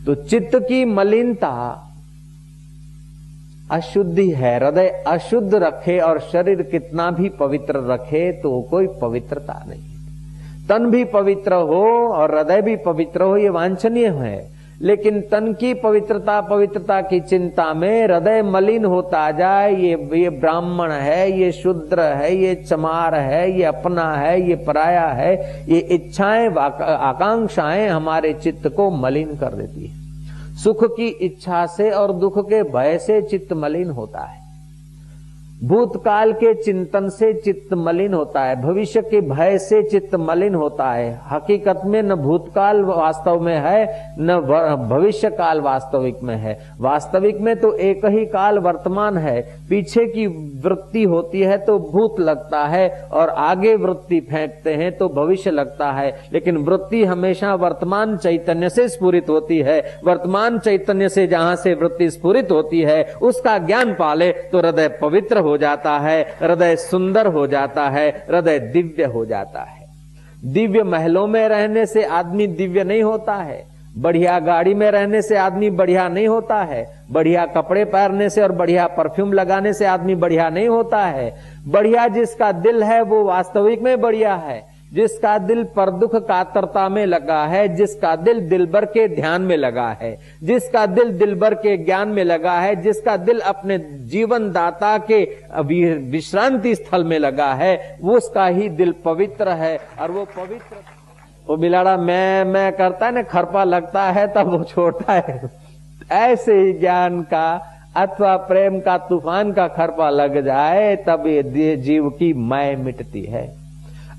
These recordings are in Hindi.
तो चित्त की मलिनता अशुद्धि है। हृदय अशुद्ध रखे और शरीर कितना भी पवित्र रखे तो कोई पवित्रता नहीं। तन भी पवित्र हो और हृदय भी पवित्र हो, ये वांछनीय है, लेकिन तन की पवित्रता की चिंता में हृदय मलिन होता जाए, ये ब्राह्मण है, ये शूद्र है, ये चमार है, ये अपना है, ये पराया है, ये इच्छाएं आकांक्षाएं हमारे चित्त को मलिन कर देती है। सुख की इच्छा से और दुख के भय से चित्त मलिन होता है। भूतकाल के चिंतन से चित्त मलिन होता है। भविष्य के भय से चित्त मलिन होता है। हकीकत में न भूतकाल वास्तव में है, न भविष्य काल वास्तविक में है। वास्तविक में तो एक ही काल वर्तमान है। पीछे की वृत्ति होती है तो भूत लगता है, और आगे वृत्ति फेंकते हैं तो भविष्य लगता है। लेकिन वृत्ति हमेशा वर्तमान चैतन्य से स्फुरित होती है। वर्तमान चैतन्य से जहां से वृत्ति स्फुरित होती है उसका ज्ञान पाले तो हृदय पवित्र हो जाता है, हृदय सुंदर हो जाता है, हृदय दिव्य हो जाता है। दिव्य महलों में रहने से आदमी दिव्य नहीं होता है। बढ़िया गाड़ी में रहने से आदमी बढ़िया नहीं होता है। बढ़िया कपड़े पहनने से और बढ़िया परफ्यूम लगाने से आदमी बढ़िया नहीं होता है। बढ़िया जिसका दिल है वो वास्तविक में बढ़िया है। जिसका दिल पर दुख कातरता में लगा है, जिसका दिल दिलबर के ध्यान में लगा है, जिसका दिल दिलबर के ज्ञान में लगा है, जिसका दिल अपने जीवन दाता के विश्रांति स्थल में लगा है, वो उसका ही दिल पवित्र है। और वो पवित्र, वो बिलाड़ा मैं करता है ना, खरपा लगता है तब वो छोड़ता है। ऐसे ही ज्ञान का अथवा प्रेम का तूफान का खरपा लग जाए तब ये जीव की मैं मिटती है।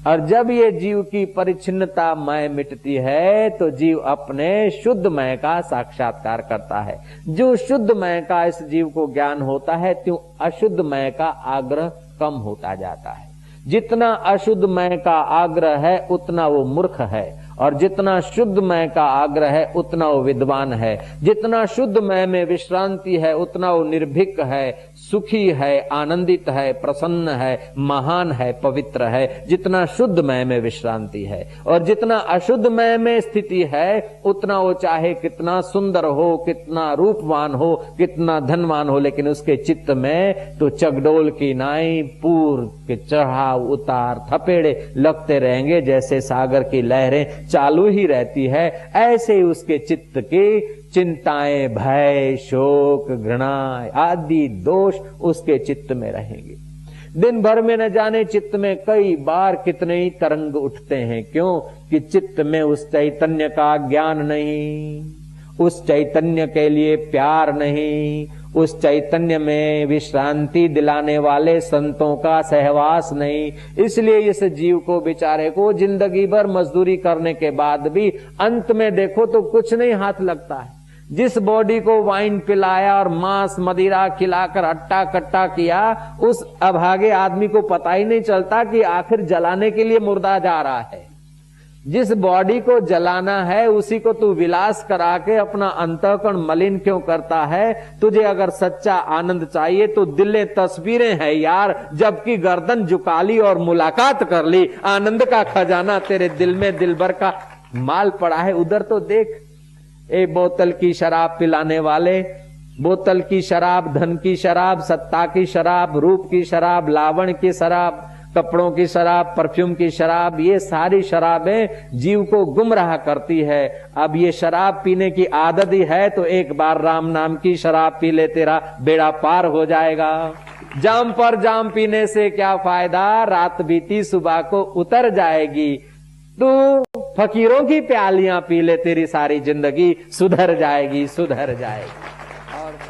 और जब ये जीव की परिच्छिन्नता मैं मिटती है तो जीव अपने शुद्ध मैं का साक्षात्कार करता है। जो शुद्ध मैं का इस जीव को ज्ञान होता है त्यों अशुद्ध मैं का आग्रह कम होता जाता है। जितना अशुद्ध मैं का आग्रह है उतना वो मूर्ख है, और जितना शुद्ध मैं का आग्रह है उतना वो विद्वान है। जितना शुद्ध मैं में विश्रांति है उतना वो निर्भीक है, सुखी है, आनंदित है, प्रसन्न है, महान है, पवित्र है। जितना शुद्ध मैं में विश्रांति है, और जितना अशुद्ध मैं में स्थिति है उतना वो चाहे कितना सुंदर हो, कितना रूपवान हो, कितना धनवान हो, लेकिन उसके चित्त में तो चगडोल की नाई पूर के चढ़ाव उतार थपेड़े लगते रहेंगे। जैसे सागर की लहरें चालू ही रहती है, ऐसे ही उसके चित्त की चिंताएं, भय, शोक, घृणा आदि दोष उसके चित्त में रहेंगे। दिन भर में न जाने चित्त में कई बार कितने ही तरंग उठते हैं। क्यों? कि चित्त में उस चैतन्य का ज्ञान नहीं, उस चैतन्य के लिए प्यार नहीं, उस चैतन्य में विश्रांति दिलाने वाले संतों का सहवास नहीं। इसलिए इस जीव को बेचारे को जिंदगी भर मजदूरी करने के बाद भी अंत में देखो तो कुछ नहीं हाथ लगता है। जिस बॉडी को वाइन पिलाया और मांस मदिरा खिलाकर अट्टा कट्टा किया, उस अभागे आदमी को पता ही नहीं चलता कि आखिर जलाने के लिए मुर्दा जा रहा है। जिस बॉडी को जलाना है उसी को तू विलास करा के अपना अंतःकरण मलिन क्यों करता है? तुझे अगर सच्चा आनंद चाहिए तो दिले तस्वीरें हैं यार, जबकि गर्दन झुका ली और मुलाकात कर ली। आनंद का खजाना तेरे दिल में दिलबर का माल पड़ा है, उधर तो देख। ए बोतल की शराब पिलाने वाले, बोतल की शराब, धन की शराब, सत्ता की शराब, रूप की शराब, लावण्य की शराब, कपड़ों की शराब, परफ्यूम की शराब, ये सारी शराबें जीव को गुमराह करती है। अब ये शराब पीने की आदत ही है तो एक बार राम नाम की शराब पी ले, तेरा बेड़ा पार हो जाएगा। जाम पर जाम पीने से क्या फायदा, रात बीती सुबह को उतर जाएगी। तू फकीरों की प्यालियां पी ले, तेरी सारी जिंदगी सुधर जाएगी, सुधर जाएगी। और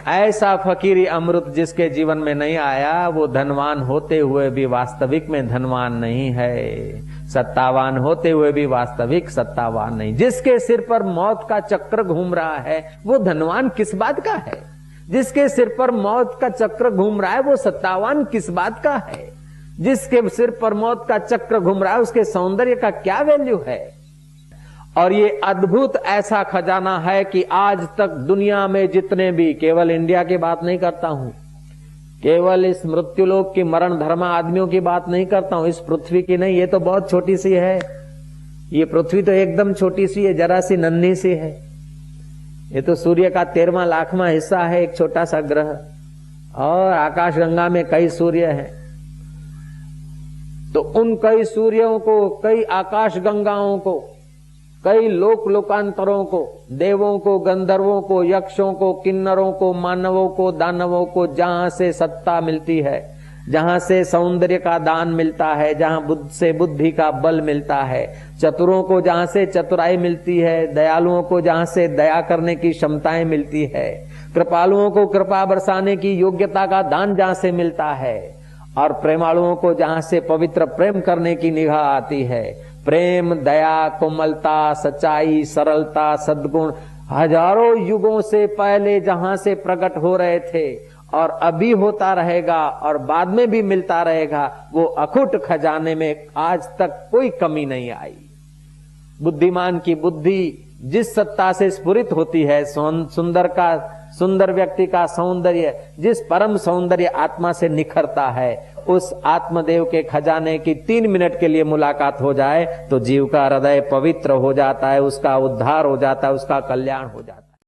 ऐसा फकीरी अमृत जिसके जीवन में नहीं आया वो धनवान होते हुए भी वास्तविक में धनवान नहीं है, सत्तावान होते हुए भी वास्तविक सत्तावान नहीं। जिसके सिर पर मौत का चक्र घूम रहा है वो धनवान किस बात का है? जिसके सिर पर मौत का चक्र घूम रहा है वो सत्तावान किस बात का है? जिसके सिर पर मौत का चक्र घूम रहा है उसके सौंदर्य का क्या वैल्यू है? और ये अद्भुत ऐसा खजाना है कि आज तक दुनिया में जितने भी, केवल इंडिया की बात नहीं करता हूं, केवल इस मृत्युलोक की मरण धर्मा आदमियों की बात नहीं करता हूं, इस पृथ्वी की नहीं, ये तो बहुत छोटी सी है। ये पृथ्वी तो एकदम छोटी सी है, जरा सी नन्ही सी है। ये तो सूर्य का 13वां लाखवां हिस्सा है, एक छोटा सा ग्रह, और आकाशगंगा में कई सूर्य हैं। तो उन कई सूर्यों को, कई आकाश गंगाओं को, कई लोकांतरों को, देवों को, गंधर्वों को, यक्षों को, किन्नरों को, मानवों को, दानवों को जहां से सत्ता मिलती है, जहां से सौंदर्य का दान मिलता है, जहां बुद्ध से बुद्धि का बल मिलता है, चतुरों को जहां से चतुराई मिलती है, दयालुओं को जहां से दया करने की क्षमताएं मिलती है, कृपालुओं को कृपा बरसाने की योग्यता का दान जहां से मिलता है, और प्रेमालुओं को जहां से पवित्र प्रेम करने की निगाह आती है। प्रेम, दया, कोमलता, सच्चाई, सरलता, सद्गुण हजारों युगों से पहले जहां से प्रकट हो रहे थे और अभी होता रहेगा और बाद में भी मिलता रहेगा, वो अखुट खजाने में आज तक कोई कमी नहीं आई। बुद्धिमान की बुद्धि जिस सत्ता से स्फुरित होती है, सुंदर व्यक्ति का सौंदर्य जिस परम सौंदर्य आत्मा से निखरता है, उस आत्मदेव के खजाने की 3 मिनट के लिए मुलाकात हो जाए तो जीव का हृदय पवित्र हो जाता है, उसका उद्धार हो जाता है, उसका कल्याण हो जाता है।